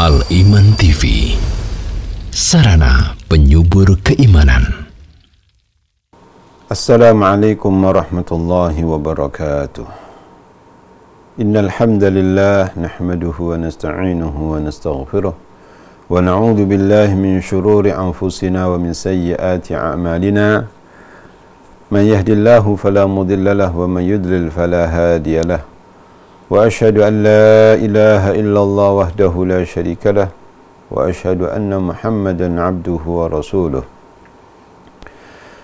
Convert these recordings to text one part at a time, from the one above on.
Al-Iman TV, sarana penyubur keimanan. Assalamualaikum warahmatullahi wabarakatuh. Innal hamdalillah nahmaduhu wa nasta'inuhu wa nastaghfiruh wa na'udzu billahi min shururi anfusina wa min sayyiati a'malina. Man yahdihillahu fala mudilla lahu wa man yudlil fala hadiya lahu. Wa asyhadu an la ilaha illallah wahdahu la syarika lah wa asyhadu anna Muhammadan abduhu wa rasuluh.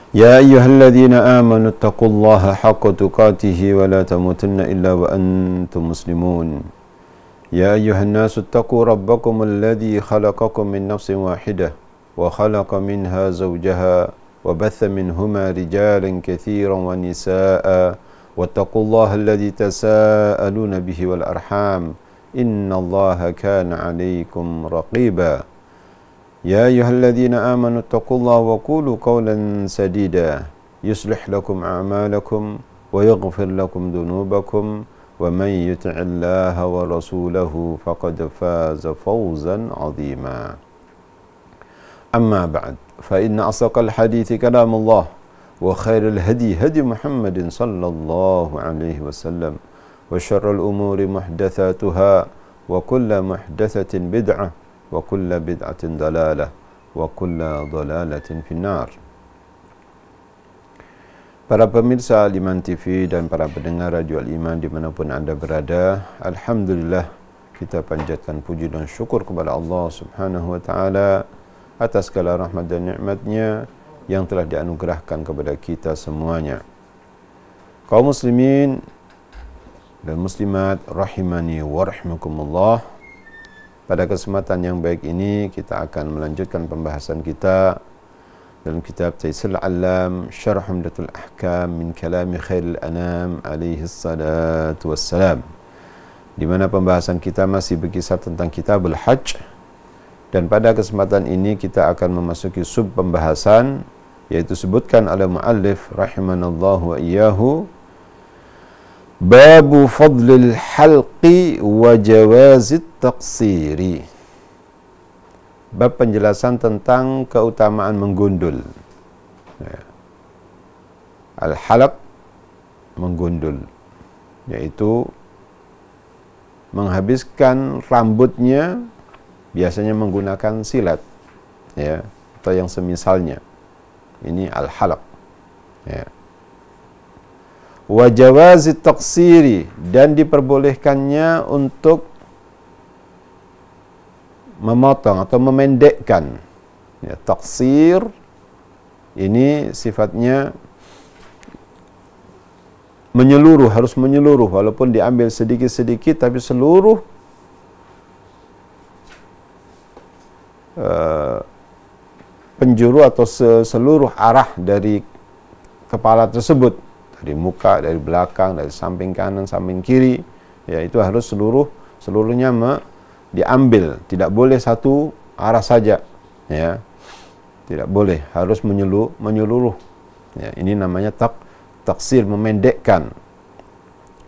Ya ayyuhalladzina amanu taqullaha haqqa tuqatih wa la tamutunna illa wa antum muslimun. Ya ayyuhan nasu taqu rabbakum alladzi khalaqakum min nafsin wahidah wa khalaqa minha zawjaha wa batha minhuma rijalan katsiran wa nisaa'a واتقوا الله الذي تساءلون به والأرحام إن الله كان عليكم رقيبا يا أيها الذين آمنوا اتقوا الله وقولوا قولا سديدا يصلح لكم أعمالكم ويغفر لكم ذنوبكم ومن يطع الله ورسوله فقد فاز فوزا عظيما أما بعد فإن أصدق الحديث كلام الله وخير الهدي هدي محمد صلى الله عليه وسلم وشر الأمور محدثاتها وكل محدثة بدعة وكل بدعة ضلالة وكل ضلالة في النار. Para pemirsa Al-Iman TV dan para pendengar Radio Al-Iman dimanapun Anda berada, Alhamdulillah kita panjatkan puji dan syukur kepada Allah Subhanahu wa Ta'ala atas segala rahmat dan nikmat-Nya yang telah dianugerahkan kepada kita semuanya. Kaum muslimin dan muslimat rahimani wa rahimakumullah, pada kesempatan yang baik ini kita akan melanjutkan pembahasan kita dalam kitab Taysirul Alam Syarh Umdatul Ahkam min kalami khairil anam alaihi salatu wassalam, di mana pembahasan kita masih berkisar tentang Kitabul Hajj. Dan pada kesempatan ini kita akan memasuki sub pembahasan, yaitu sebutkan oleh muallif rahimanallahu wa iyyahu, babu fadlil halqi wa jawazit taqsiri. Bab penjelasan tentang keutamaan menggundul. Al-halq, menggundul, yaitu menghabiskan rambutnya, biasanya menggunakan silet, ya, atau yang semisalnya. Ini al-halq, ya. Wa jawazit taqsiri, dan diperbolehkannya untuk memotong atau memendekkan, ya. Taqsir ini sifatnya menyeluruh, harus menyeluruh, walaupun diambil sedikit-sedikit tapi seluruh penjuru atau seluruh arah dari kepala tersebut, dari muka, dari belakang, dari samping kanan, samping kiri, ya, itu harus seluruhnya diambil, tidak boleh satu arah saja, ya, tidak boleh, harus menyeluruh, ya. Ini namanya taksir, memendekkan.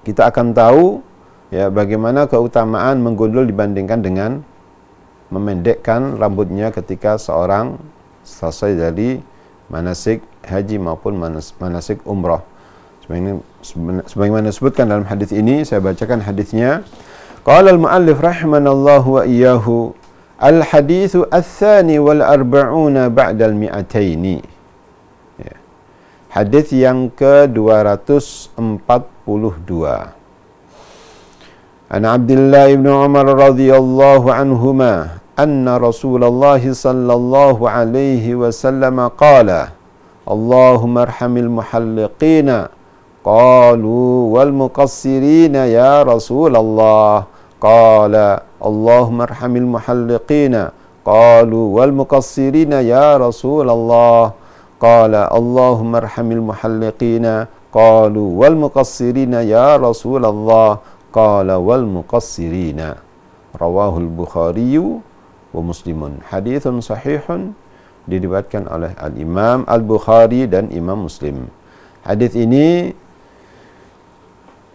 Kita akan tahu, ya, bagaimana keutamaan menggundul dibandingkan dengan memendekkan rambutnya ketika seorang selesai dari manasik haji maupun manasik umrah. Sebagaimana disebutkan dalam hadis ini, saya bacakan hadisnya. Qala al-muallif rahimanallahu wa iyyahu, al-haditsu ats-tsani wal arba'una ba'da al-mi'ataini. Ya. Hadis yang ke-242. An Abdullah ibn Umar radhiyallahu anhuma anna Rasulullah sallallahu alaihi wasallam qala Allahumma arhamil muhalliqina qalu wal muqassirina ya Rasulullah qala Allahumma arhamil muhalliqina qalu wal muqassirina ya Rasulullah qala Allahumma arhamil muhalliqina qalu wal muqassirina ya Rasulullah qala wal muqassirina. Rawahul Bukhari wa Muslimun. Hadithun sahihun, diriwayatkan oleh Al-Imam Al-Bukhari dan Imam Muslim. Hadith ini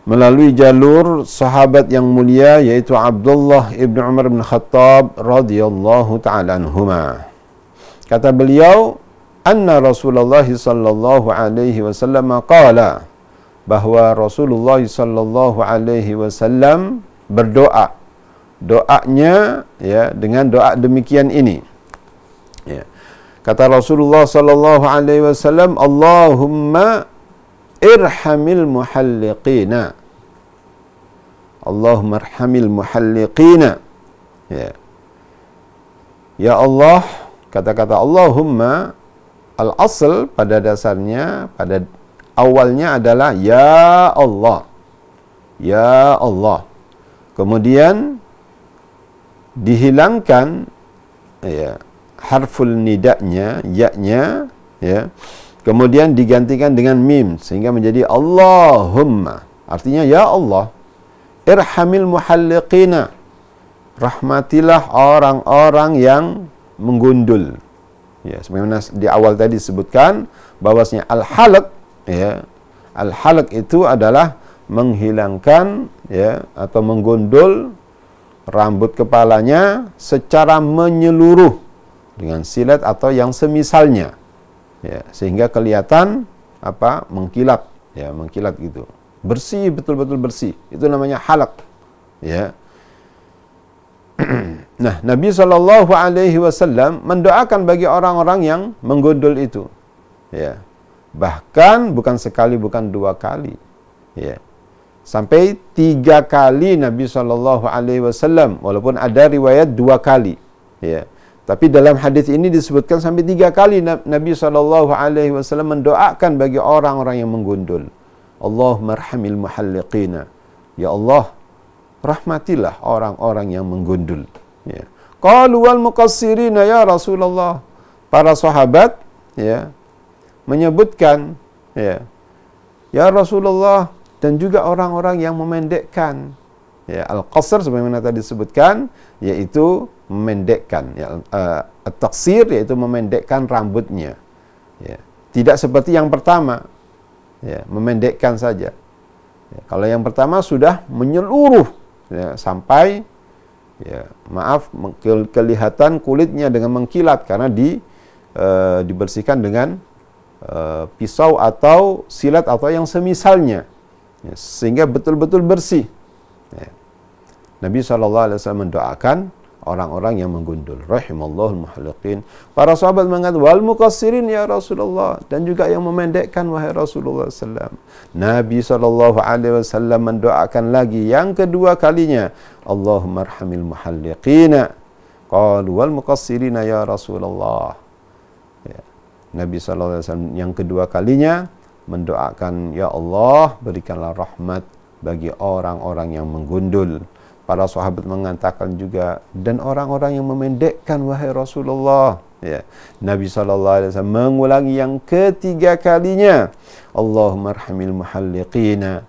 melalui jalur sahabat yang mulia yaitu Abdullah ibn Umar bin Khattab radhiyallahu taala anhuma. Kata beliau, anna Rasulullah sallallahu alaihi wasallam qala, bahwa Rasulullah sallallahu alaihi wasallam berdoa. Doanya ya dengan doa demikian ini. Ya. Kata Rasulullah sallallahu alaihi wasallam, Allahumma irhamil muhalliqina. Allahumma irhamil muhalliqina. Ya. Ya Allah, kata-kata Allahumma al-asl pada dasarnya, pada awalnya adalah ya Allah. Ya Allah. Kemudian dihilangkan ya harful nidanya, ya-nya, ya. Kemudian digantikan dengan mim sehingga menjadi Allahumma. Artinya ya Allah, irhamil muhalliqina. Rahmatilah orang-orang yang menggundul. Ya, sebagaimana di awal tadi disebutkan bahwasanya al-halq, ya. Al-halq itu adalah menghilangkan ya atau menggundul rambut kepalanya secara menyeluruh dengan silet atau yang semisalnya, ya, sehingga kelihatan apa mengkilat, ya, mengkilat gitu, bersih, betul-betul bersih. Itu namanya halaq, ya. Nah, Nabi Shallallahu Alaihi Wasallam mendoakan bagi orang-orang yang menggundul itu, ya, bahkan bukan sekali, bukan dua kali, ya. Sampai 3 kali Nabi Shallallahu Alaihi Wasallam, walaupun ada riwayat 2 kali, ya. Tapi dalam hadis ini disebutkan sampai 3 kali Nabi Shallallahu Alaihi Wasallam mendoakan bagi orang-orang yang menggundul. Allahumma arhamil muhalliqina. Ya Allah, rahmatilah orang-orang yang menggundul. Ya. Qalu wal muqassirina ya Rasulullah. Para sahabat, ya, menyebutkan, ya Rasulullah, dan juga orang-orang yang memendekkan, ya, al-qasr sebagaimana tadi disebutkan, yaitu memendekkan, ya, at-taqsir yaitu memendekkan rambutnya, ya. Tidak seperti yang pertama, ya, memendekkan saja, ya. Kalau yang pertama sudah menyeluruh, ya, sampai, ya, maaf, kelihatan kulitnya dengan mengkilat karena dibersihkan dengan pisau atau silet atau yang semisalnya, ya, sehingga betul-betul bersih, ya. Nabi SAW mendoakan orang-orang yang menggundul, rahimallahu muhalliqin. Para sahabat mengatakan wal muqassirin ya Rasulullah, dan juga yang memendekkan wahai Rasulullah SAW. Nabi SAW mendoakan lagi yang kedua kalinya, Allahumma arhamil muhalliqina. Qalu wal muqassirina ya Rasulullah, ya. Nabi SAW yang kedua kalinya mendoakan, ya Allah, berikanlah rahmat bagi orang-orang yang menggundul. Para sahabat mengatakan juga, dan orang-orang yang memendekkan wahai Rasulullah, ya. Nabi SAW mengulangi yang ketiga kalinya, Allahumma arhamil muhalliqina.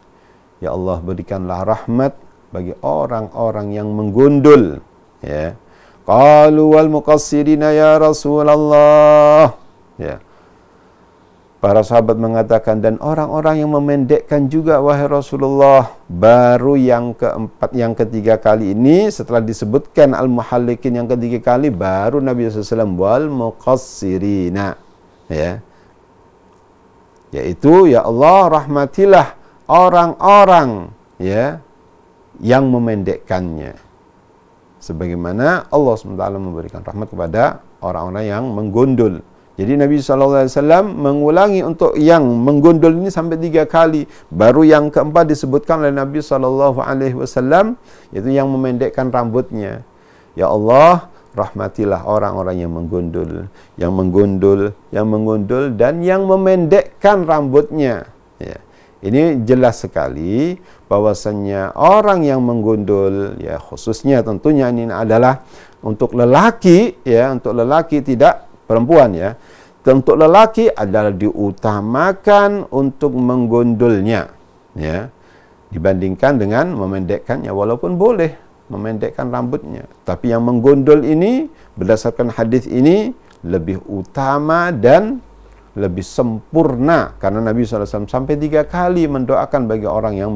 Ya Allah, berikanlah rahmat bagi orang-orang yang menggundul, ya. Qalu wal muqassirina ya Rasulullah, ya. Para sahabat mengatakan, dan orang-orang yang memendekkan juga wahai Rasulullah. Baru yang keempat, yang ketiga kali ini, setelah disebutkan al-muhalliqin yang ketiga kali, baru Nabi SAW wal muqassirina, ya, yaitu ya Allah, rahmatilah orang-orang, ya, yang memendekkannya, sebagaimana Allah SWT memberikan rahmat kepada orang-orang yang menggundul. Jadi Nabi SAW mengulangi untuk yang menggundul ini sampai 3 kali. Baru yang keempat disebutkan oleh Nabi SAW, yaitu yang memendekkan rambutnya. Ya Allah, rahmatilah orang-orang yang menggundul, dan yang memendekkan rambutnya. Ya. Ini jelas sekali bahwasannya orang yang menggundul, ya, khususnya tentunya ini adalah untuk lelaki, ya, untuk lelaki, tidak perempuan, ya. Untuk lelaki adalah diutamakan untuk menggundulnya, ya, dibandingkan dengan memendekkannya, walaupun boleh memendekkan rambutnya. Tapi yang menggundul ini berdasarkan hadis ini lebih utama dan lebih sempurna, karena Nabi SAW sampai 3 kali mendoakan bagi orang yang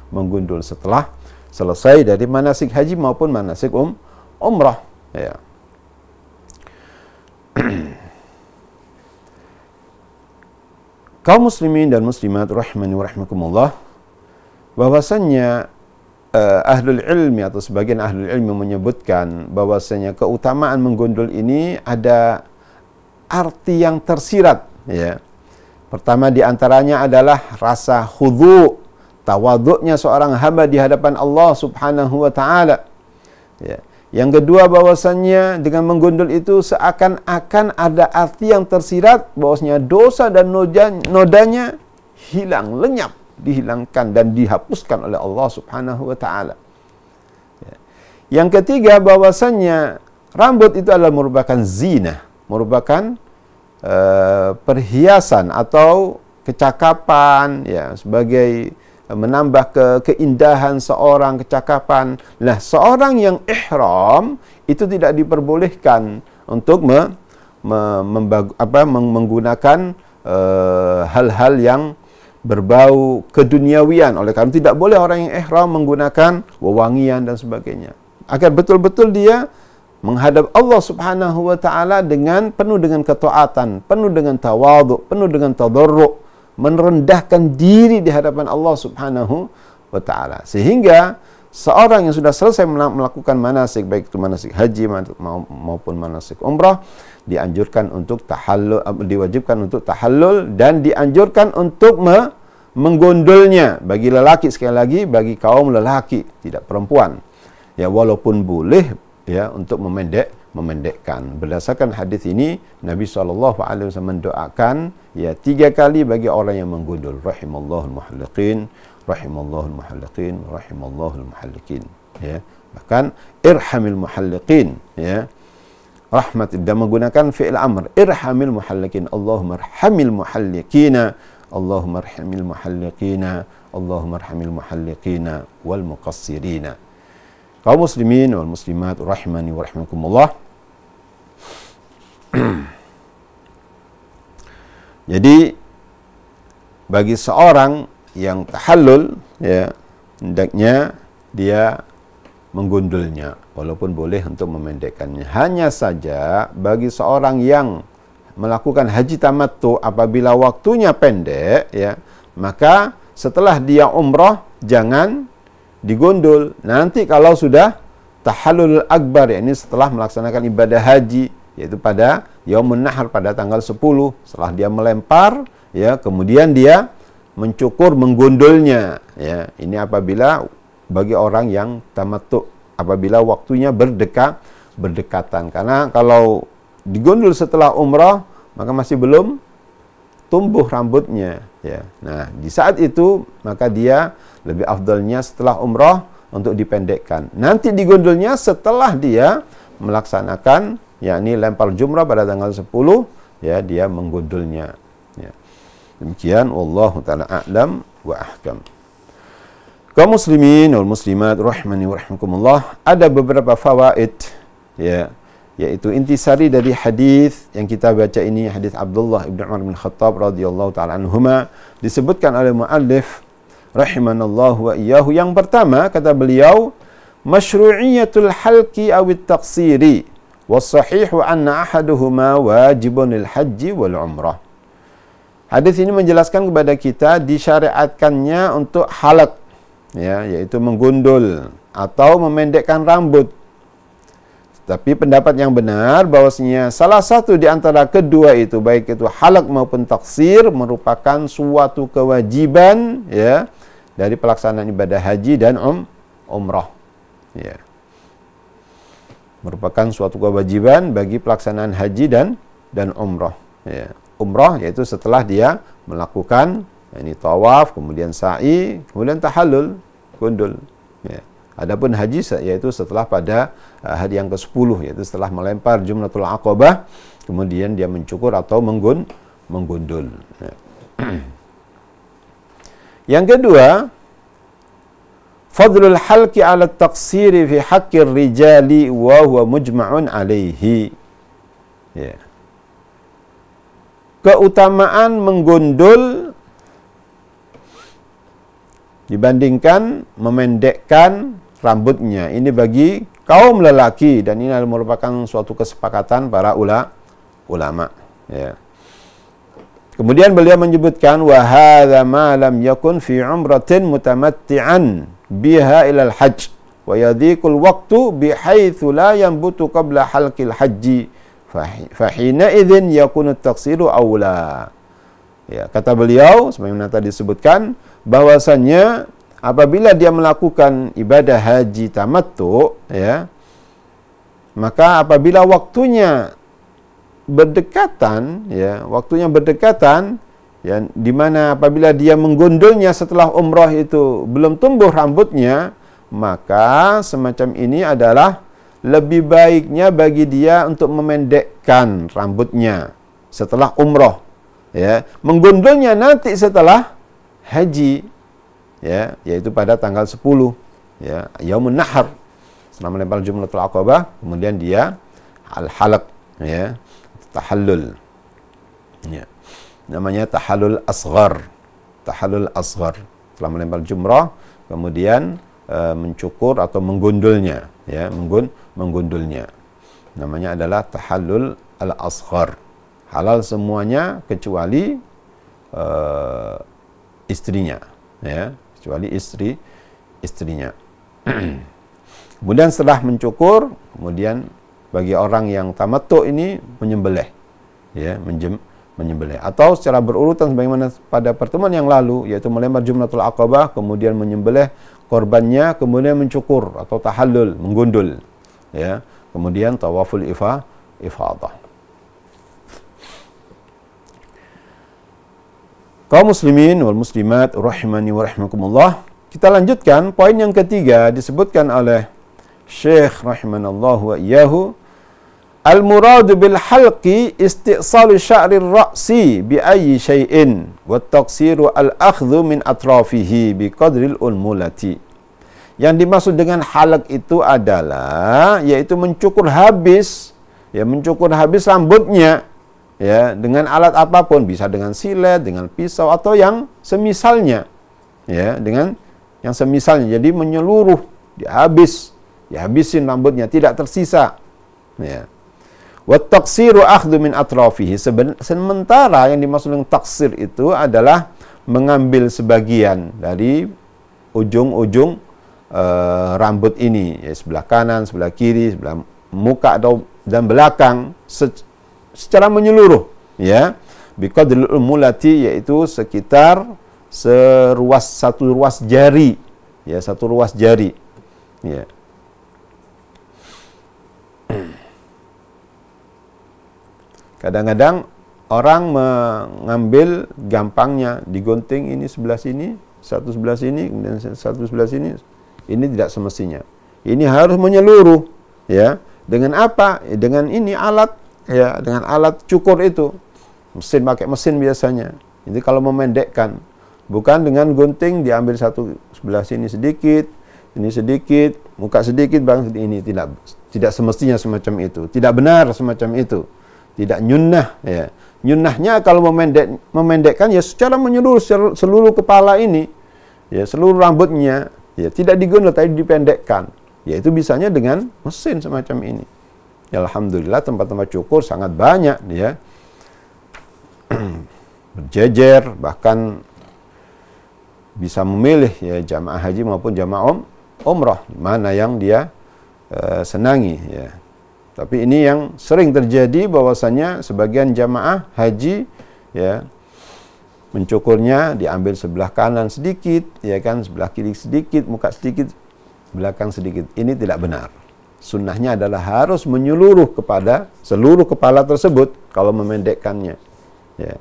menggundul setelah selesai dari manasik haji maupun manasik umrah, ya. Kaum muslimin dan muslimat rahimani wa rahimakumullah, bahwasannya ahlul ilmi atau sebagian ahlul ilmi menyebutkan bahwasanya keutamaan menggundul ini ada arti yang tersirat, ya. Pertama di antaranya adalah rasa khudhu, tawaduknya seorang hamba di hadapan Allah Subhanahu wa taala. Ya. Yang kedua bahwasannya dengan menggundul itu seakan-akan ada arti yang tersirat bahwasanya dosa dan nodanya hilang, lenyap, dihilangkan dan dihapuskan oleh Allah Subhanahu wa taala. Ya. Yang ketiga bahwasannya rambut itu adalah merupakan zina, merupakan perhiasan atau kecakapan, ya, sebagai menambah keindahan seorang, kecakapan. Nah, seorang yang ihram itu tidak diperbolehkan untuk menggunakan hal-hal yang berbau keduniawian. Oleh karena tidak boleh orang yang ihram menggunakan wewangian dan sebagainya. Agar betul-betul dia menghadap Allah Subhanahu wa taala dengan penuh dengan ketaatan, penuh dengan tawadhu, penuh dengan tadarru', merendahkan diri di hadapan Allah Subhanahu wa taala. Sehingga seorang yang sudah selesai melakukan manasik, baik itu manasik haji maupun manasik umrah, dianjurkan untuk tahallul, diwajibkan untuk tahallul dan dianjurkan untuk menggondolnya bagi lelaki, sekali lagi bagi kaum lelaki, tidak perempuan. Ya, walaupun boleh, ya, untuk memendekkan. Berdasarkan hadis ini, Nabi SAW mendoakan, ya, 3 kali bagi orang yang menggundul. Rahimallahul muhalliqin, rahimallahul muhalliqin, rahimallahul muhalliqin. Ya. Bahkan irhamil muhalliqin, ya. Rahmat dan menggunakan fi'il amr. Irhamil muhalliqin, Allahumma arhamil muhalliqina, Allahumma arhamil muhalliqina, Allahumma arhamil muhalliqina wal muqassirina. Kaum muslimin wal muslimat rahimani wa rahimakumullah. Jadi bagi seorang yang tahallul, ya, hendaknya dia menggundulnya walaupun boleh untuk memendekkannya. Hanya saja bagi seorang yang melakukan haji tamattu apabila waktunya pendek, ya, maka setelah dia umrah jangan digondol. Nanti kalau sudah tahallul akbar, ya, ini setelah melaksanakan ibadah haji, yaitu pada Yaumun Nahar pada tanggal 10, setelah dia melempar, ya, kemudian dia mencukur, menggondolnya, ya. Ini apabila bagi orang yang tamattu, apabila waktunya berdekatan. Karena kalau digondol setelah umrah, maka masih belum tumbuh rambutnya, ya. Nah, di saat itu maka dia lebih afdalnya setelah umrah untuk dipendekkan. Nanti digondolnya setelah dia melaksanakan, yakni lempar jumrah pada tanggal 10, ya, dia menggondolnya, ya. Demikian wallahu taala a'lam wa ahkam. Kaum muslimin wal muslimat rahimani wa rahimakumullah, ada beberapa fawaid, ya, yaitu intisari dari hadis yang kita baca ini, hadis Abdullah ibn Umar bin Khattab radhiyallahu taala anhuma, disebutkan oleh muallif rahimanallahu wa iyyahu. Yang pertama kata beliau, masyru'iyatul halqi awit taqsiri was sahihu anna ahaduhuma wajibun lil haji wal umrah. Hadis ini menjelaskan kepada kita disyariatkannya untuk halaq, ya, yaitu menggundul atau memendekkan rambut. Tapi pendapat yang benar bahwasanya salah satu di antara kedua itu, baik itu halaq maupun taksir, merupakan suatu kewajiban, ya, dari pelaksanaan ibadah haji dan umrah, ya. Merupakan suatu kewajiban bagi pelaksanaan haji dan umrah, ya. Umrah yaitu setelah dia melakukan, ini tawaf, kemudian sa'i, kemudian tahallul, gundul, ya. Adapun haji yaitu setelah pada hari yang ke-10, yaitu setelah melempar Jumratul Aqabah, kemudian dia mencukur atau menggundul. Ya. Yang kedua, fadlul halqi 'ala at-taqsiri fi haqqir rijali wa huwa mujma'un 'alaihi. Ya. Keutamaan menggundul dibandingkan memendekkan rambutnya. Ini bagi kaum lelaki dan ini merupakan suatu kesepakatan para ulama. Ya. Kemudian beliau menyebutkan wa hadza ma lam yakun fi umratin mutamatti'an biha ila al-hajj wa yadhiqul waqtu bihaitsu la yanbutu qabla halqil hajji fa hina idzin yakunu at-taqsiru aula. Ya, kata beliau sebagaimana tadi disebutkan bahwasannya apabila dia melakukan ibadah haji tamattu, ya, maka apabila waktunya berdekatan, ya, di mana apabila dia menggondolnya setelah umrah itu belum tumbuh rambutnya, maka semacam ini adalah lebih baiknya bagi dia untuk memendekkan rambutnya setelah umrah, ya, menggondolnya nanti setelah haji, ya, yaitu pada tanggal 10, ya, Yaumun Nahar, setelah melempar Jumratul Aqabah, kemudian dia al-halaq, ya, tahallul, ya, namanya tahallul asghar. Setelah melempar jumrah kemudian mencukur atau menggondolnya, ya, menggondolnya, namanya adalah tahallul al-asghar. Halal semuanya kecuali istrinya, ya, kecuali istrinya. Kemudian setelah mencukur, kemudian bagi orang yang tamattu ini menyembelih, ya, menyembelih atau secara berurutan sebagaimana pada pertemuan yang lalu, yaitu melempar Jumratul Aqabah, kemudian menyembelih korbannya, kemudian mencukur atau tahallul, menggondol, ya, kemudian tawaful ifadah. Kaum muslimin wal muslimat rahimani wa rahimakumullah, kita lanjutkan poin yang ketiga disebutkan oleh Syekh rahimanallahu wa iyyahu, al-muradu bil halqi isti'salu sya'rir ra'si bi ayyi syai'in wa taqsiru al-akhdhu min atrafihi bi qadril ulmulati. Yang dimaksud dengan halq itu adalah yaitu mencukur habis, ya, mencukur habis rambutnya, ya, dengan alat apapun, bisa dengan silet, dengan pisau atau yang semisalnya, ya, dengan yang semisalnya. Jadi menyeluruh, dihabisin rambutnya, tidak tersisa, ya. Wa taqsiru akhdhu min atrafihi, sementara yang dimaksud dengan taksir itu adalah mengambil sebagian dari ujung-ujung rambut ini, ya, sebelah kanan, sebelah kiri, sebelah muka dan belakang secara menyeluruh, ya, biqadril mulati, yaitu sekitar satu ruas jari, ya, satu ruas jari, ya. Kadang-kadang orang mengambil gampangnya, digunting ini sebelah sini, satu sebelah sini, kemudian satu sebelah sini. Ini tidak semestinya. Ini harus menyeluruh, ya. Dengan apa? Dengan ini alat, ya, dengan alat cukur itu. Mesin, pakai mesin biasanya. Jadi kalau memendekkan, bukan dengan gunting diambil satu sebelah sini sedikit, ini sedikit, muka sedikit, bang, ini tidak semestinya semacam itu. Tidak benar semacam itu. Tidak nyunnah, ya. Nyunnahnya kalau memendekkan, ya, secara menyeluruh seluruh kepala ini, ya, seluruh rambutnya, ya, tidak digondol tapi dipendekkan. Ya, itu bisanya dengan mesin semacam ini. Ya, alhamdulillah tempat-tempat cukur sangat banyak, ya. Berjejer, bahkan bisa memilih, ya, jamaah haji maupun jamaah umrah mana yang dia senangi, ya. Tapi ini yang sering terjadi bahwasanya sebagian jamaah haji, ya, mencukurnya diambil sebelah kanan sedikit, ya kan, sebelah kiri sedikit, muka sedikit, belakang sedikit. Ini tidak benar. Sunnahnya adalah harus menyeluruh kepada seluruh kepala tersebut kalau memendekkannya, ya.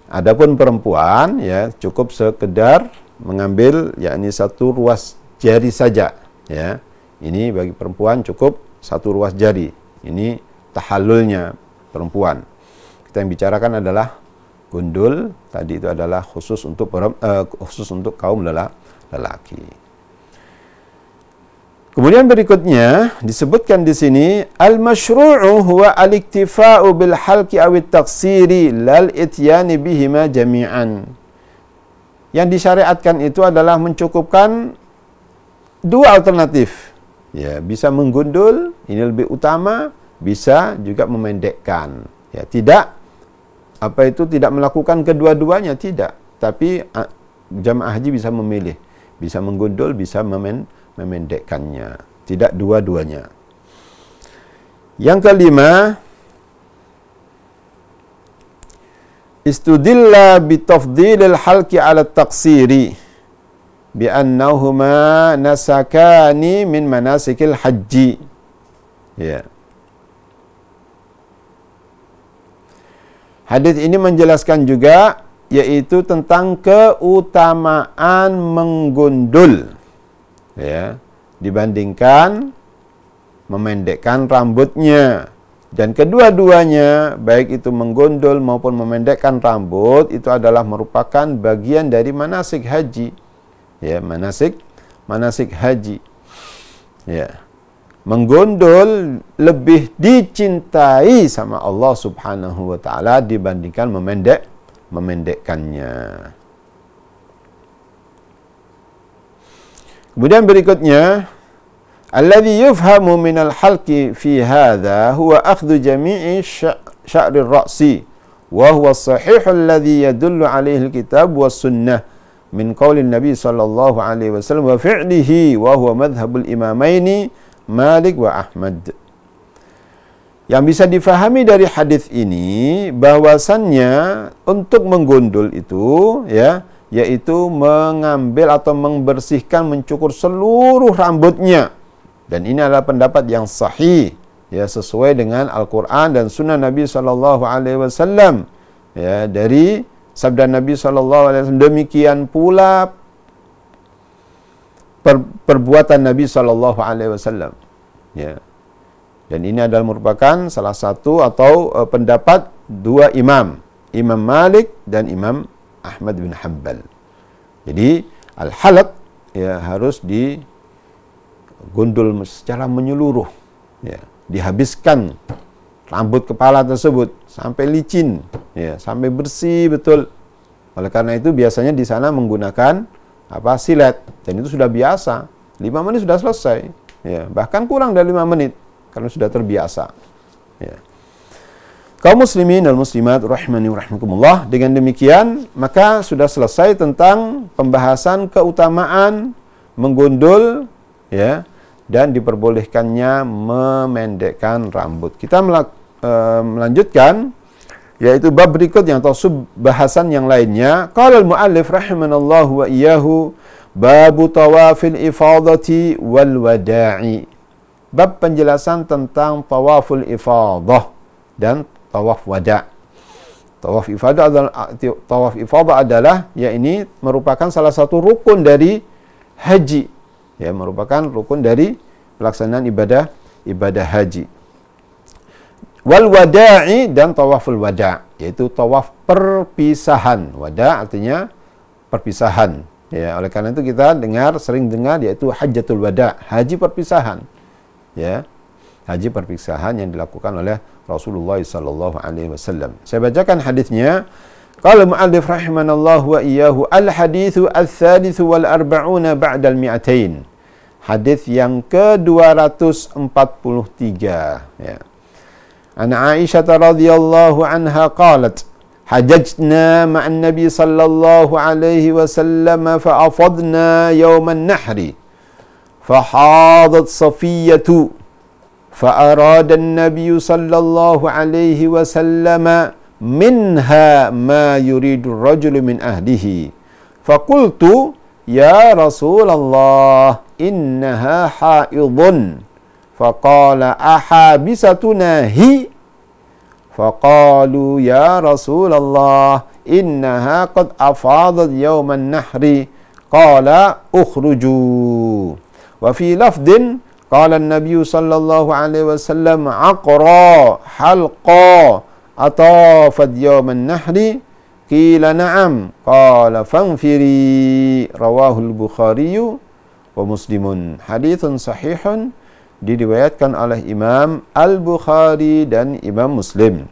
Adapun perempuan, ya, cukup sekedar mengambil, yakni satu ruas jari saja, ya. Ini bagi perempuan cukup satu ruas jari. Ini tahallulnya perempuan. Kita yang bicarakan adalah gundul. Tadi itu adalah khusus untuk kaum lelaki. Kemudian berikutnya disebutkan di sini al-masyru'u huwa al-iktifa'u bil halqi aw at-taqsiri lal ityani bihima jami'an. Yang disyariatkan itu adalah mencukupkan dua alternatif. Ya, bisa menggundul, ini lebih utama, bisa juga memendekkan. Ya, tidak tidak melakukan kedua-duanya, tidak. Tapi jamaah haji bisa memilih, bisa menggundul, bisa memendekkannya, tidak dua-duanya. Yang kelima, istudilla bitafdilil halqi ala taqsiri bi annahuma nasakani min manasikil haji. Ya. Hadis ini menjelaskan juga, yaitu tentang keutamaan menggundul, ya, dibandingkan memendekkan rambutnya. Dan kedua-duanya, baik itu menggundul maupun memendekkan rambut, itu adalah merupakan bagian dari manasik haji. Ya, manasik haji. Ya. Menggundul lebih dicintai sama Allah Subhanahu wa taala dibandingkan memendekkannya. Kemudian berikutnya, alladhi yufhamu minal halqi fi hadha huwa akhdhu jami'i sya'ri ar-ra'si wa huwa as-sahih alladhi yadullu alayhi al-kitab was sunnah min qawli Nabi sallallahu alaihi wasallam wa fi'lihi wa huwa madhhabul imamaini Malik wa Ahmad. Yang bisa difahami dari hadis ini bahwasannya untuk menggundul itu, ya, yaitu mengambil atau membersihkan, mencukur seluruh rambutnya. Dan ini adalah pendapat yang sahih, ya, sesuai dengan Al-Quran dan Sunnah Nabi Sallallahu Alaihi Wasallam. Ya, dari sabda Nabi Sallallahu Alaihi Wasallam, demikian pula perbuatan Nabi Sallallahu Alaihi Wasallam. Ya. Dan ini adalah merupakan salah satu atau pendapat dua imam, Imam Malik dan Imam Ahmad bin Hanbal. Jadi al-halaq, ya, harus digundul secara menyeluruh, ya, dihabiskan rambut kepala tersebut sampai licin, ya, sampai bersih betul. Oleh karena itu biasanya di sana menggunakan silet, dan itu sudah biasa. 5 menit sudah selesai, ya, bahkan kurang dari 5 menit karena sudah terbiasa. Ya. Kaum muslimin dan muslimat rahimani wa rahimakumullah, dengan demikian maka sudah selesai tentang pembahasan keutamaan menggundul, ya, dan diperbolehkannya memendekkan rambut. Kita melanjutkan, yaitu bab berikut yang atau sub bahasan yang lainnya. Qala al-muallif rahimanallahu wa iyyahu, babu tawafil ifadati wal wada'i. Bab penjelasan tentang tawaful ifadah dan tawaf wada'. Tawaf ifadah adalah, ya, ini merupakan salah satu rukun dari haji, ya, merupakan rukun dari pelaksanaan ibadah haji. Wal wada'i, dan tawaful wada', yaitu tawaf perpisahan. Wada' artinya perpisahan, ya. Oleh karena itu kita sering dengar yaitu hajjatul wada', haji perpisahan, ya, haji perpisahan yang dilakukan oleh Rasulullah sallallahu alaihi wasallam. Saya bacakan hadisnya. Qala mu'allif rahimanallahu wa iyyahu, al-haditsu ats-tsalits wal arba'una ba'da al-mi'atain. Hadis yang ke-243, ya. An Aisyah radhiyallahu anha qalat, hajajna ma'an nabi sallallahu alaihi wasallam fa afadna yawman nahri fa hadat Safiyatu fa arada an-nabiy sallallahu alaihi wasallam minha ma yuridu ar-rajulu min ahlihi fa qultu ya Rasulullah innaha haidun fa qala ahabisatuna hi fa qalu ya Rasulullah innaha qad afadat yawman nahri qala ukhruju wa fi lafdin qala an-nabiy sallallahu alaihi wasallam aqra halqa atafat yawman nahri qila na'am qala fanfiri rawahul Bukhari wa Muslimun. Haditsun sahihun, diriwayatkan oleh Imam Al-Bukhari dan Imam Muslim.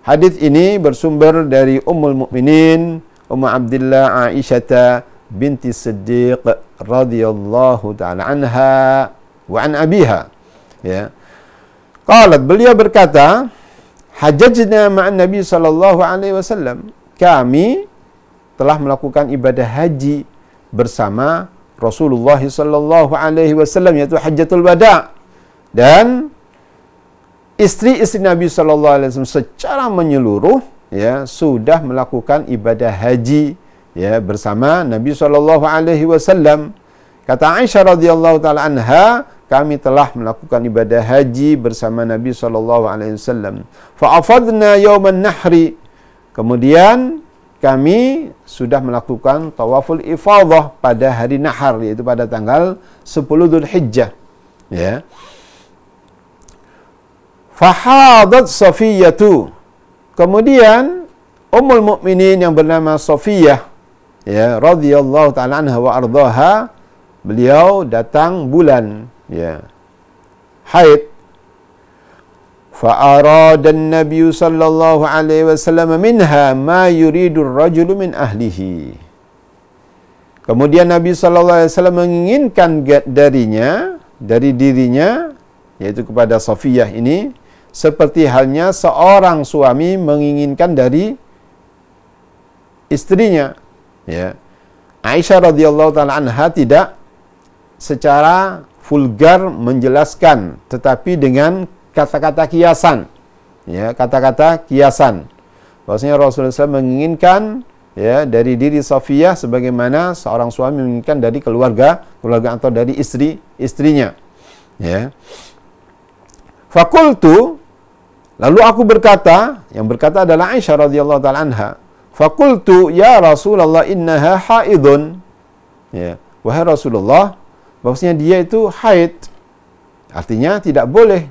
Hadis ini bersumber dari Ummul Mukminin Ummu Abdillah Aisyah binti Siddiq radhiyallahu ta'ala anha wa an abiha. Ya. Qalat, beliau berkata, hajjajna ma'an Nabi sallallahu alaihi wasallam. Kami telah melakukan ibadah haji bersama Rasulullah sallallahu alaihi wasallam, yaitu Hajjatul Wada'. Dan istri-istri Nabi sallallahu alaihi wasallam secara menyeluruh ya sudah melakukan ibadah haji ya bersama Nabi sallallahu alaihi wasallam. Kata Aisyah radhiyallahu taala anha, kami telah melakukan ibadah haji bersama Nabi sallallahu alaihi wasallam. Fa afadna yauman nahri. Kemudian kami sudah melakukan tawaful ifadah pada hari nahar, yaitu pada tanggal 10 Dzulhijjah. Ya. Fahadat Safiyatu. Kemudian Ummul Mukminin yang bernama Safiyah ya radhiyallahu taala anha wa ardhaha, beliau datang bulan ya haid. Fa arada an-nabiy sallallahu alaihi wasallam minha ma yuridu ar-rajulu min ahlihi. Kemudian Nabi sallallahu alaihi wasallam menginginkan darinya, dari dirinya, yaitu kepada Safiyah ini, seperti halnya seorang suami menginginkan dari istrinya. Ya. Aisyah radhiyallahu taala anha tidak secara vulgar menjelaskan, tetapi dengan kata-kata kiasan. Ya, kata-kata kiasan. Bahwasanya Rasulullah SAW menginginkan ya dari diri Safiyah sebagaimana seorang suami menginginkan dari keluarga atau dari istrinya. Ya. Fakultu, lalu aku berkata, yang berkata adalah Aisyah radhiyallahu taala anha. Fakultu ya Rasulullah innaha haidun. Ya, wahai Rasulullah, bahwasanya dia itu haid. Artinya tidak boleh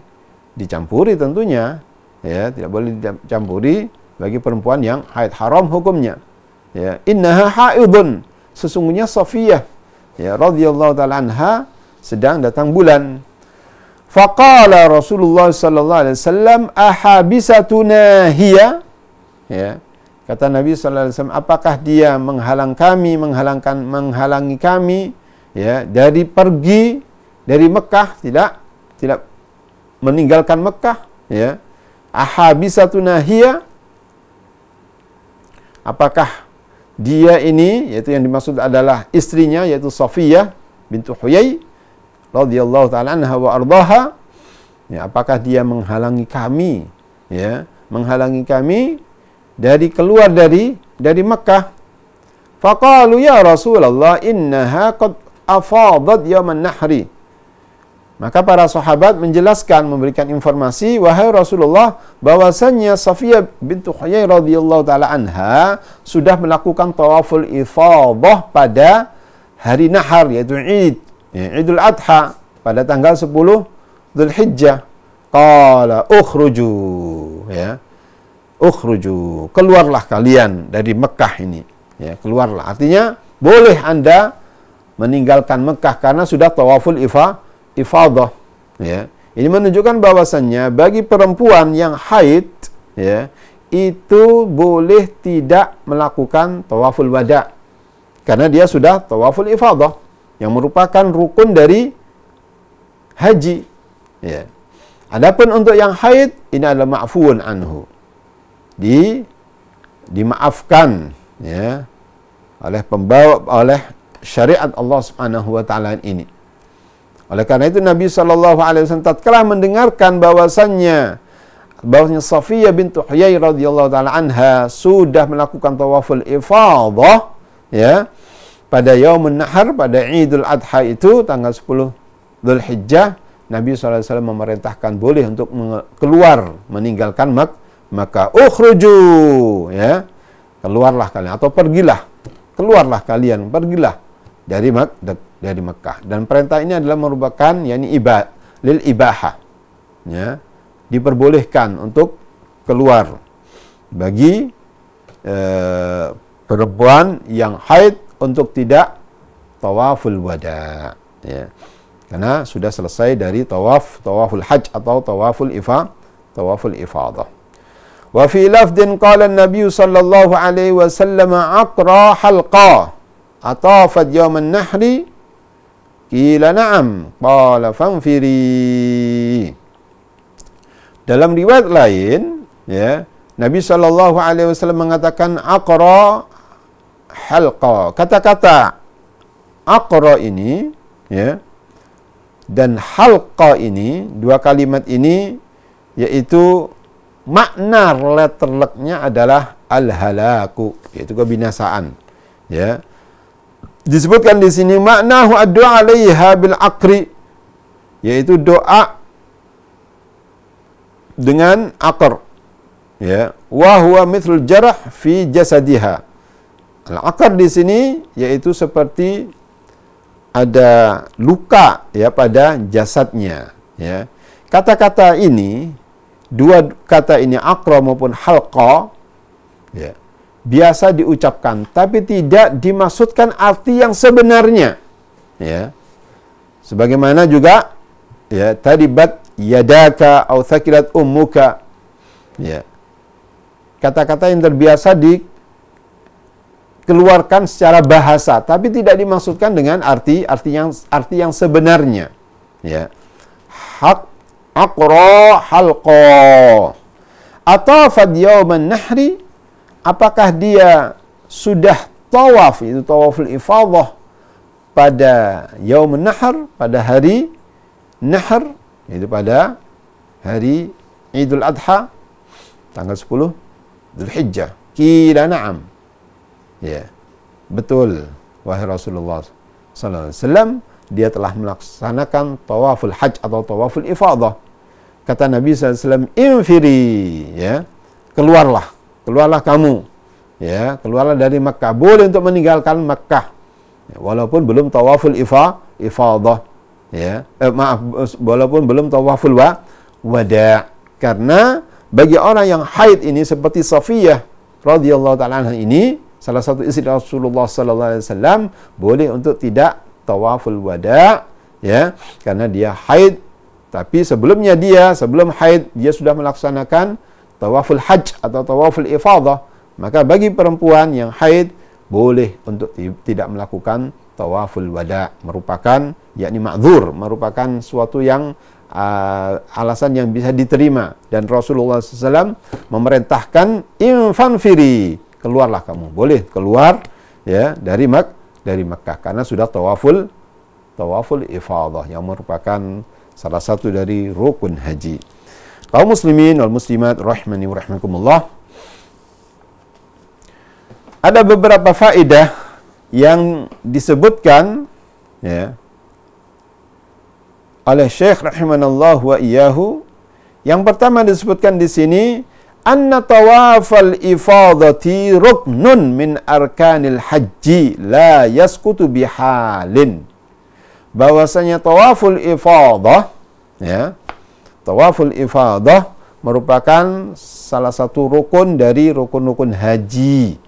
dicampuri tentunya. Ya, tidak boleh dicampuri bagi perempuan yang haid, haram hukumnya. Ya, innaha haidun. Sesungguhnya Safiyah ya radhiyallahu taala anha sedang datang bulan. Faqala Rasulullah sallallahu alaihi wasallam ahabisatuna hiya. Ya. Kata Nabi sallallahu alaihi wasallam, apakah dia menghalangi kami ya dari pergi dari Mekah, tidak meninggalkan Mekah ya. Ahabisatuna hiya. Apakah dia ini, yaitu yang dimaksud adalah istrinya, yaitu Safiyah bintu Huyai radhiyallahu taala anha wa ardhaha, ya, apakah dia menghalangi kami ya, menghalangi kami dari keluar dari Mekah? Faqalu ya Rasulullah innaha qad afadat yauman nahri. Maka para sahabat menjelaskan, memberikan informasi, wahai Rasulullah, bahwasannya Safiyah bintu Huyai radhiyallahu taala anha sudah melakukan tawaful ifadah pada hari nahar, yaitu Idul Adha, pada tanggal 10 Dzulhijjah. Qala ukhruju, ya. Ukhruju, keluarlah kalian dari Mekah ini. Ya, keluarlah. Artinya boleh Anda meninggalkan Mekah karena sudah tawaful ifadah. Ya. Ini menunjukkan bahwasannya bagi perempuan yang haid ya, itu boleh tidak melakukan tawaful wada karena dia sudah tawaful ifadah yang merupakan rukun dari haji. Ya. Adapun untuk yang haid, ini adalah ma'fuun anhu. Dimaafkan ya oleh syariat Allah Subhanahu wa taala ini. Oleh karena itu Nabi sallallahu alaihi wasallam tatkala mendengarkan bahwasanya Safiyah bintu Huyai radhiyallahu taala anha sudah melakukan tawaful ifadah ya pada yaumun nahar, pada Idul Adha itu tanggal 10 Dzulhijjah, Nabi sallallahu alaihi wasallam memerintahkan boleh untuk keluar meninggalkan maka ukhruju ya, keluarlah kalian atau keluarlah kalian, pergilah dari Mekah. Dan perintah ini adalah merupakan lil ibahah ya, diperbolehkan untuk keluar bagi perempuan yang haid untuk tidak tawaful wada ya, karena sudah selesai dari tawaful hajj atau tawaful ifadah. Wa fi lafdin qala an-nabiy sallallahu alaihi wasallam aqra halqa atafat yawman nahri qila na'am qala fanfiri. Dalam riwayat lain, ya, Nabi sallallahu alaihi wasallam mengatakan aqra halqa. Kata-kata aqra ini, ya, dan halqa ini, dua kalimat ini, yaitu makna letterleknya adalah al-halaku, yaitu kebinasaan. Ya. Disebutkan di sini maknahu ad-du'a 'alaiha bil aqri, yaitu doa dengan aqr. Ya, wa huwa mithlul jarh fi jasadiha. Al-aqr di sini yaitu seperti ada luka, ya, pada jasadnya. Ya. Kata-kata ini, dua kata ini, aqra maupun halqa, ya, biasa diucapkan, tapi tidak dimaksudkan arti yang sebenarnya. Ya. Sebagaimana juga, ya, tadibat yadaka au thaqilat ummuka. Ya. Kata-kata yang terbiasa dikeluarkan secara bahasa, tapi tidak dimaksudkan dengan arti yang sebenarnya. Ya. Aqra halqa atafad yauman nahri, apakah dia sudah tawaf, itu tawaful ifadah, pada yaumun nahr, pada hari nahr, itu pada hari Idul Adha tanggal 10 Dzulhijjah. Qila na'am. Ya. Betul, wahai Rasulullah sallallahu alaihi wasallam, dia telah melaksanakan tawaful hajj atau tawaful ifadah. Kata Nabi SAW, infiri, ya, keluarlah kamu, ya, keluarlah dari Makkah. Boleh untuk meninggalkan Makkah, ya, walaupun belum tawaful ifadah, ya, walaupun belum tawaful wada. Karena bagi orang yang haid ini, seperti Safiyah radhiyallahu ta'ala anha ini, salah satu istri Rasulullah sallallahu alaihi wasallam, boleh untuk tidak tawaful wada, ya, karena dia haid. Tapi sebelum haid, dia sudah melaksanakan tawaful hajj atau tawaful ifadah. Maka bagi perempuan yang haid, boleh untuk tidak melakukan tawaful wada, merupakan, yakni ma'dzur, merupakan suatu yang alasan yang bisa diterima. Dan Rasulullah SAW memerintahkan infanfiri, keluarlah kamu, boleh keluar, ya, dari Makkah, karena sudah tawaful ifadah yang merupakan salah satu dari rukun haji. Kaum muslimin wal muslimat rahimani wa rahimakumullah, ada beberapa faedah yang disebutkan, ya, oleh Syekh rahimanallah wa iyyahu. Yang pertama disebutkan di sini, anna tawafal ifadati ruknun min arkanil haji la yasqutu bihalin. Bahwasanya tawaful ifadah, ya, tawaful ifadah merupakan salah satu rukun dari rukun-rukun haji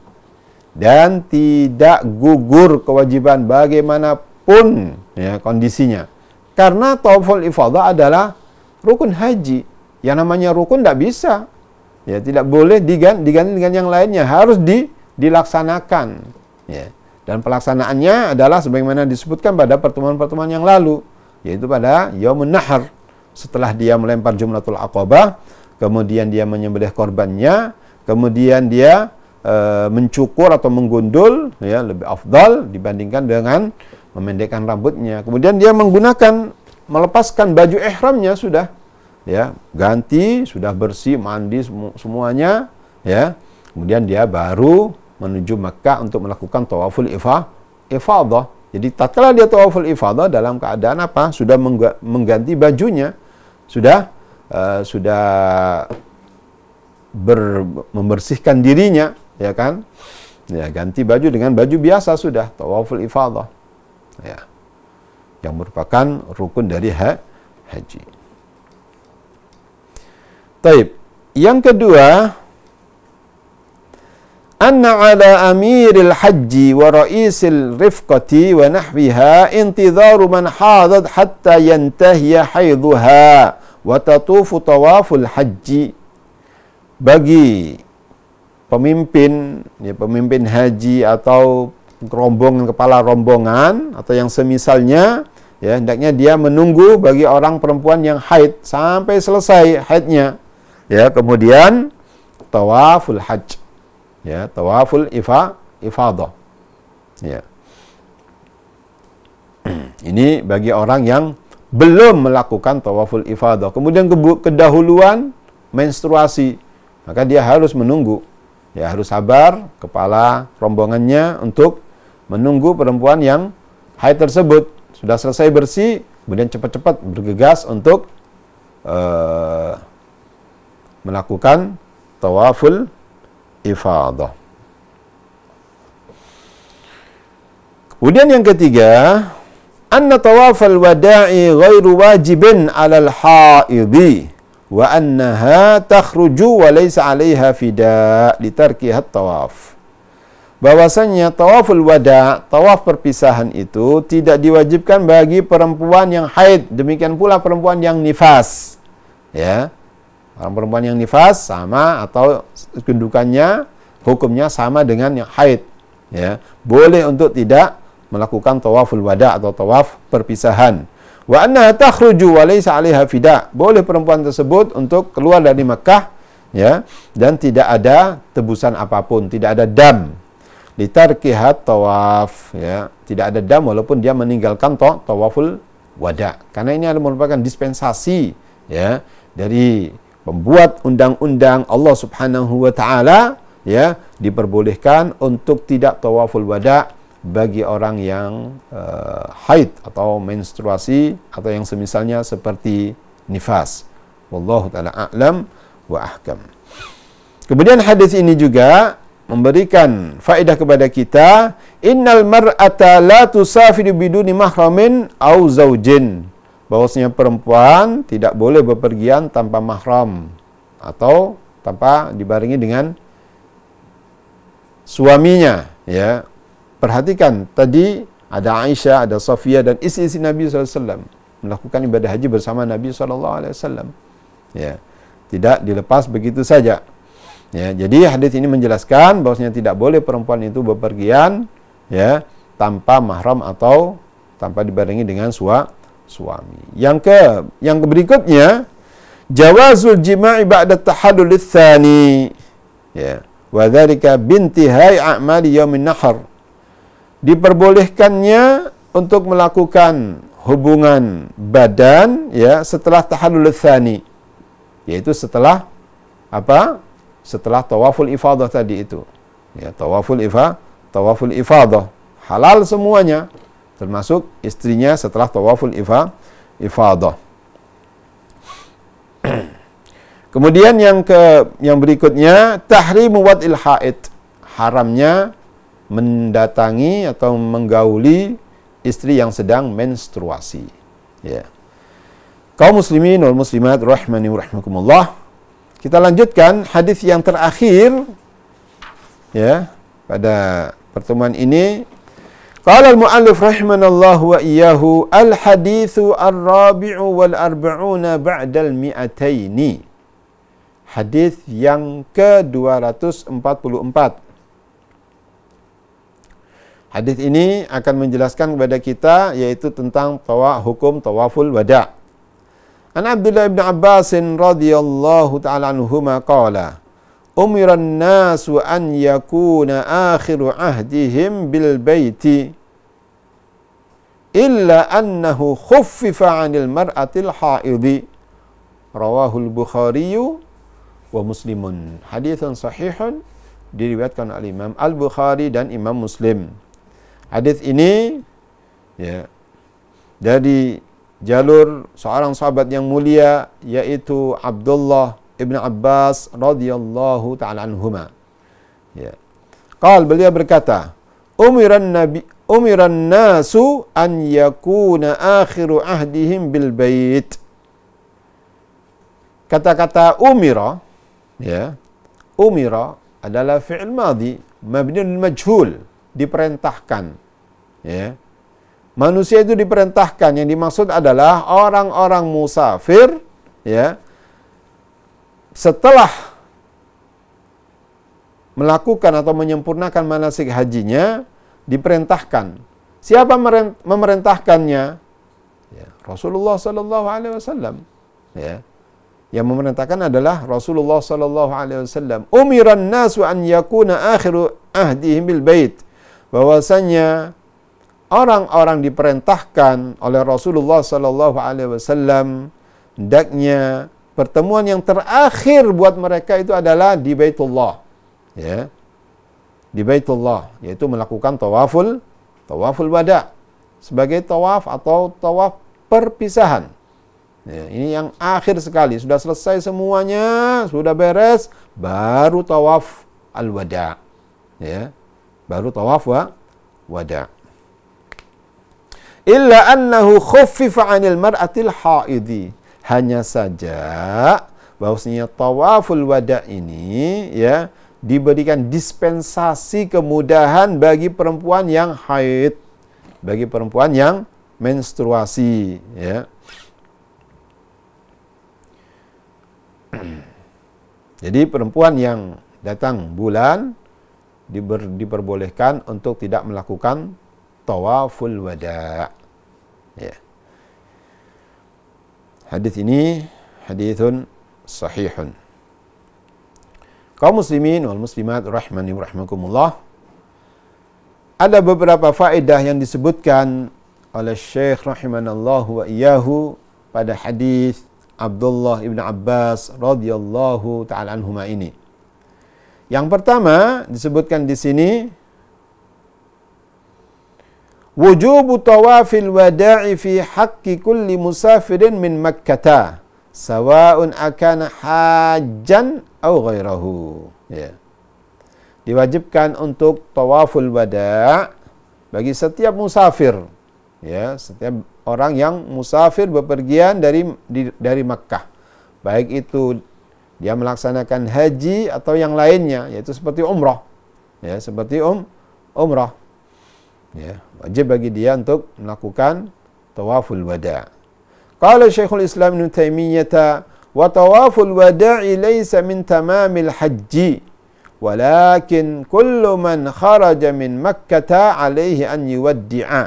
dan tidak gugur kewajiban bagaimanapun, ya, kondisinya. Karena tawaful ifadah adalah rukun haji. Yang namanya rukun tidak bisa, ya, tidak boleh diganti dengan yang lainnya, harus dilaksanakan, ya. Dan pelaksanaannya adalah sebagaimana disebutkan pada pertemuan-pertemuan yang lalu, yaitu pada Yaumun Nahr. Setelah dia melempar Jumratul Aqabah, kemudian dia menyembelih korbannya, kemudian dia mencukur atau menggundul, ya, lebih afdal dibandingkan dengan memendekkan rambutnya. Kemudian dia melepaskan baju ihramnya, sudah, ya, ganti, sudah bersih, mandi semuanya, ya. Kemudian dia baru menuju Makkah untuk melakukan tawaful ifadah. Jadi tatkala dia tawaful ifadah dalam keadaan apa? Sudah mengganti bajunya, sudah membersihkan dirinya, ya kan? Ya, ganti baju dengan baju biasa, sudah tawaful ifadah, ya, yang merupakan rukun dari haji. Taib. Yang kedua, anna ala amiril haji wa ra'isil rifqati wa nahwiha intidharu man hadat hatta yantahiya haidhuha wa tatufu tawaful haji. bagi pemimpin, ya, pemimpin haji atau rombongan, kepala rombongan atau yang semisalnya, ya, hendaknya dia menunggu bagi orang perempuan yang haid sampai selesai haidnya, ya, kemudian tawaful hajj, ya, tawaful ifadah, ya. Ini bagi orang yang belum melakukan tawaful ifadah. Kemudian kedahuluan menstruasi, maka dia harus menunggu. Ya, harus sabar kepala rombongannya untuk menunggu perempuan yang haid tersebut sudah selesai bersih, kemudian cepat-cepat bergegas untuk melakukan tawaful ifadah. Kemudian yang ketiga, anna tawafal wada'i ghairu wajibin 'alal haidhi wa annaha takhruju wa laysa 'alaiha fida' litarkiha tawaf. Bahwasanya tawaful wada', tawaf perpisahan itu tidak diwajibkan bagi perempuan yang haid, demikian pula perempuan yang nifas. Ya. Orang perempuan yang nifas sama atau kedudukannya, hukumnya sama dengan yang haid. Ya. Boleh untuk tidak melakukan tawaful wada' atau tawaf perpisahan. Wa anna takhruju wa laysa 'alaiha fida'. Boleh perempuan tersebut untuk keluar dari Makkah, ya, dan tidak ada tebusan apapun, tidak ada dam. Litarkiha tawaf, ya, tidak ada dam walaupun dia meninggalkan tawaful wada'. Karena ini adalah merupakan dispensasi, ya, dari pembuat undang-undang Allah Subhanahu wa taala, ya, diperbolehkan untuk tidak tawaful wada' bagi orang yang haid atau menstruasi atau yang semisalnya seperti nifas. Wallahu ta'ala a'lam wa ahkam. Kemudian hadis ini juga memberikan faedah kepada kita, innal mar'ata la tusafiru biduni mahramin au zaujin. Bahwasanya perempuan tidak boleh bepergian tanpa mahram atau tanpa dibarengi dengan suaminya, ya. Perhatikan, tadi ada Aisyah, ada Safiyah dan istri-istri Nabi SAW melakukan ibadah haji bersama Nabi SAW. Ya, tidak dilepas begitu saja. Ya, jadi hadis ini menjelaskan bahwasanya tidak boleh perempuan itu bepergian, ya, tanpa mahram atau tanpa dibarengi dengan suami. Yang berikutnya, jawazul jima'i ba'da tahallul tsani. Ya, wa dzalika bintihai a'mali yaumin nahar. Diperbolehkannya untuk melakukan hubungan badan, ya, setelah tahallul tsani, yaitu setelah apa? Setelah tawaful ifadah tadi itu. Ya, tawaful ifadah. Halal semuanya, termasuk istrinya setelah tawaful ifadah. Kemudian yang berikutnya, tahrimu wad'il haid. Haramnya mendatangi atau menggauli istri yang sedang menstruasi. Ya. Kaum muslimin wal muslimat rahimani wa rahimakumullah. Kita lanjutkan hadis yang terakhir, ya, pada pertemuan ini. Qala al-mu'allif rahimanallahu wa iyyahu, al-haditsu ar-rabi'u wal arba'una ba'dal mi'ataini. Hadis yang ke-244. Hadis ini akan menjelaskan kepada kita yaitu tentang hukum tawaful wada'. An Abdullah ibn Abbas radhiyallahu ta'ala anhuma qala, umira an-nasu an yakuna akhiru ahdihim bil baiti illa annahu khuffifa 'anil mar'atil haidhi. Rawahul Bukhari wa Muslimun. Haditsun sahihun, diriwayatkan oleh Imam Al-Bukhari dan Imam Muslim. Hadis ini, ya, dari jalur seorang sahabat yang mulia yaitu Abdullah ibn Abbas radhiyallahu ta'ala anhuma. Ya. Beliau berkata, umiran nasu an yakuna akhiru ahdihim bil bait. Kata-kata umira, ya, umira adalah fi'il madhi mabniun majhul, diperintahkan, ya. Manusia itu diperintahkan, yang dimaksud adalah orang-orang musafir, ya, setelah melakukan atau menyempurnakan manasik hajinya diperintahkan. Siapa memerintahkannya? Ya, Rasulullah sallallahu alaihi wasallam. Ya. Yang memerintahkan adalah Rasulullah sallallahu alaihi wasallam. Umiran nasu an yakuna akhiru ahdihim bil bait. Bahwasanya orang-orang diperintahkan oleh Rasulullah sallallahu alaihi wasallam hendaknya pertemuan yang terakhir buat mereka itu adalah di Baitullah. Ya. Di Baitullah, yaitu melakukan tawaful wada sebagai tawaf atau tawaf perpisahan. Ya, ini yang akhir sekali, sudah selesai semuanya, sudah beres, baru tawaf al-wada. Ya. Baru tawaf wada. Illa annahu khuffifa 'anil mar'atil haidhi. Hanya saja bahwasanya tawaful wada ini ya diberikan dispensasi kemudahan bagi perempuan yang haid, bagi perempuan yang menstruasi, ya. Jadi perempuan yang datang bulan diperbolehkan untuk tidak melakukan tawaful wada. Ya. Hadis ini hadithun sahihun. Kaum muslimin wal muslimat rahimani wa rahimakumullah. Ada beberapa faedah yang disebutkan oleh Syekh rahimanallahu wa iyyahu pada hadis Abdullah ibn Abbas radhiyallahu taala anhuma ini. Yang pertama disebutkan di sini wujubu tawafil wada'i fi haqqi kulli musafirin min Makkah sawa'un akana hajjan aw ghairahu. Ya. Diwajibkan untuk tawaful wada' bagi setiap musafir, ya, setiap orang yang musafir bepergian dari Makkah, baik itu dia melaksanakan haji atau yang lainnya, yaitu seperti umrah, ya, seperti umrah. Ya, wajib bagi dia untuk melakukan tawaful wada'. Qala Syekhul Islam Ibnu Taimiyah, wa tawaful wada'i laysa min tamamil hajji, walakin kullu man kharaja min Makkah alaihi an yuwaddi'a.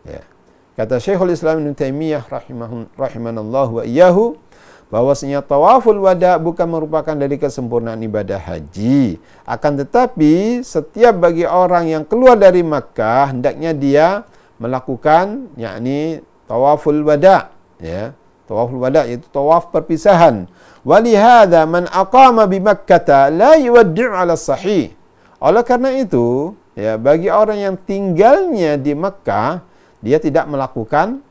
Ya. Kata Syekhul Islam Ibnu Taimiyah rahimanallahu wa iyyahu, bahwasanya tawaful wada bukan merupakan dari kesempurnaan ibadah haji, akan tetapi setiap bagi orang yang keluar dari Makkah hendaknya dia melakukan yakni tawaful wada, ya. Tawaful wada yaitu tawaf perpisahan. Walihada man aqama bi Makkah la yuwaddi'u 'ala sahih. Oleh karena itu, ya, bagi orang yang tinggalnya di Makkah, dia tidak melakukan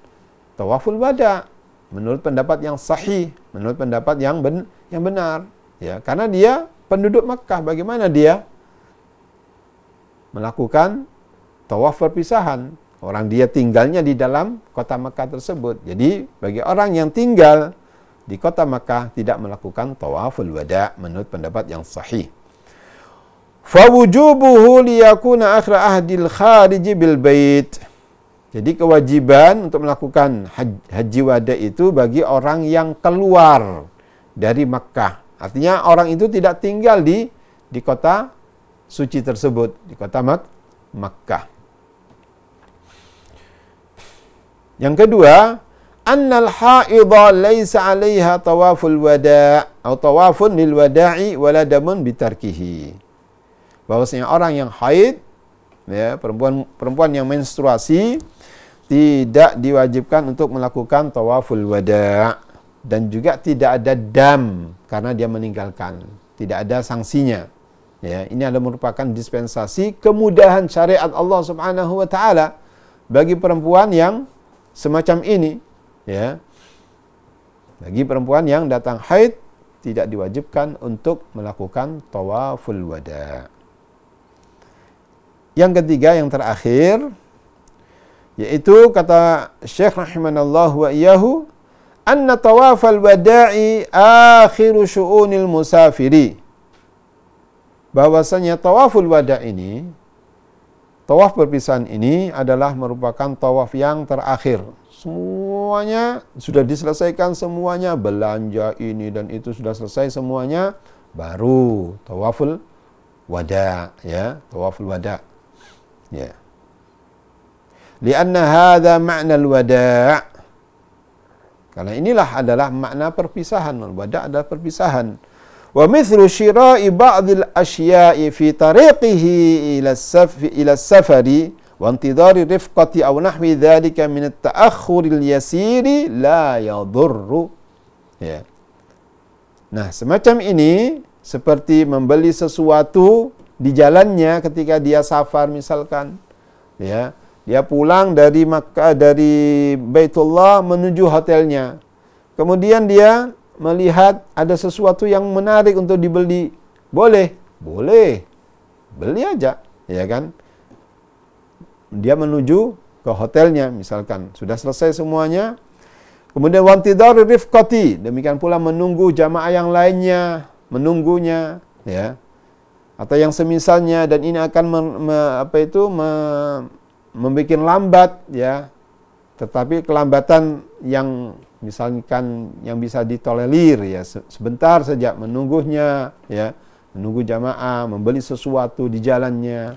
tawaful wada. Menurut pendapat yang sahih, menurut pendapat yang benar, ya, karena dia penduduk Makkah, bagaimana dia melakukan tawaf perpisahan? Orang dia tinggalnya di dalam kota Makkah tersebut. Jadi bagi orang yang tinggal di kota Makkah tidak melakukan tawaful wada menurut pendapat yang sahih. Fa wujubuhu liyakuna akhir ahdil khariji bil bait. Jadi kewajiban untuk melakukan haji wada itu bagi orang yang keluar dari Makkah. Artinya orang itu tidak tinggal di kota suci tersebut, di kota Makkah. Yang kedua, annal haidha laisa 'alaiha tawaful wada' atau tawafun lil wada'i wala damun bitarkihi. Bahwasanya orang yang haid, ya, perempuan yang menstruasi tidak diwajibkan untuk melakukan tawaful wada' dan juga tidak ada dam karena dia meninggalkan, tidak ada sanksinya. Ya, ini adalah merupakan dispensasi kemudahan syariat Allah Subhanahu wa taala bagi perempuan yang semacam ini, ya. Bagi perempuan yang datang haid tidak diwajibkan untuk melakukan tawaful wada'. Yang ketiga, yang terakhir, yaitu kata Syekh rahimanallahu wa iyyahu, anna tawafal wada'i akhiru syu'unil musafiri. Bahwasanya tawaful wada' ini, tawaf perpisahan ini adalah merupakan tawaf yang terakhir. Semuanya sudah diselesaikan, semuanya belanja ini dan itu sudah selesai semuanya, baru tawaful wada, ya, tawaful wada. Ya. Lianna hadza ma'na al-wada'. Karena inilah adalah makna perpisahan. Al-wada' adalah perpisahan. Wa mithlu syira'i ba'dil asya'i fi tariqihi ila safari wa intidari rifqati aw nahwi dzalika min at-ta'akhkhuril yasiri la yadurru. Ya. Nah, semacam ini seperti membeli sesuatu di jalannya ketika dia safar misalkan. Ya. Dia pulang dari Makkah, dari Baitullah menuju hotelnya. Kemudian dia melihat ada sesuatu yang menarik untuk dibeli. Boleh, boleh. Beli aja, ya kan? Dia menuju ke hotelnya misalkan. Sudah selesai semuanya. Kemudian wantidari rifqati, demikian pula menunggu jamaah yang lainnya, menunggunya, ya. Atau yang semisalnya, dan ini akan membuat lambat, ya. Tetapi kelambatan yang misalkan yang bisa ditolerir, ya, sebentar saja menunggunya, ya, menunggu jamaah, membeli sesuatu di jalannya.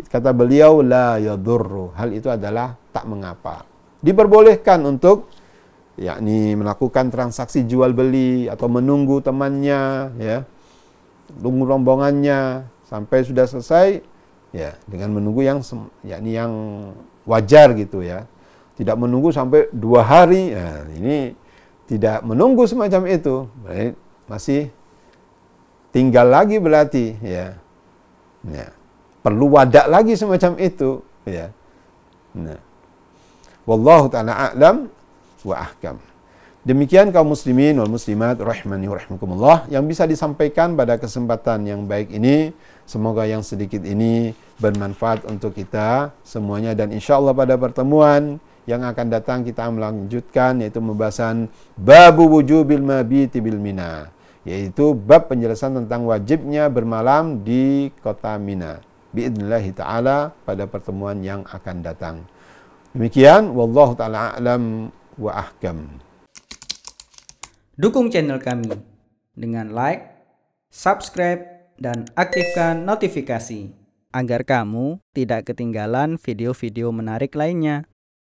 Kata beliau, la yadurru, hal itu adalah tak mengapa. Diperbolehkan untuk yakni melakukan transaksi jual beli atau menunggu temannya, ya, tunggu rombongannya sampai sudah selesai, ya, dengan menunggu yang yakni yang wajar gitu, ya. Tidak menunggu sampai 2 hari. Nah, ini tidak menunggu semacam itu. Masih tinggal lagi berarti, ya. Ya. Perlu wadah lagi semacam itu, ya. Nah. Wallahu ta'ala a'lam wa ahkam. Demikian kaum muslimin wal muslimat rahimani wa rahimakumullah yang bisa disampaikan pada kesempatan yang baik ini. Semoga yang sedikit ini bermanfaat untuk kita semuanya, dan insyaallah pada pertemuan yang akan datang kita melanjutkan, yaitu pembahasan babu wujubil mabiti bil Mina, yaitu bab penjelasan tentang wajibnya bermalam di kota Mina. Biidznillah taala pada pertemuan yang akan datang. Demikian, wallahu taala a'lam wa ahkam. Dukung channel kami dengan like, subscribe, dan aktifkan notifikasi agar kamu tidak ketinggalan video-video menarik lainnya.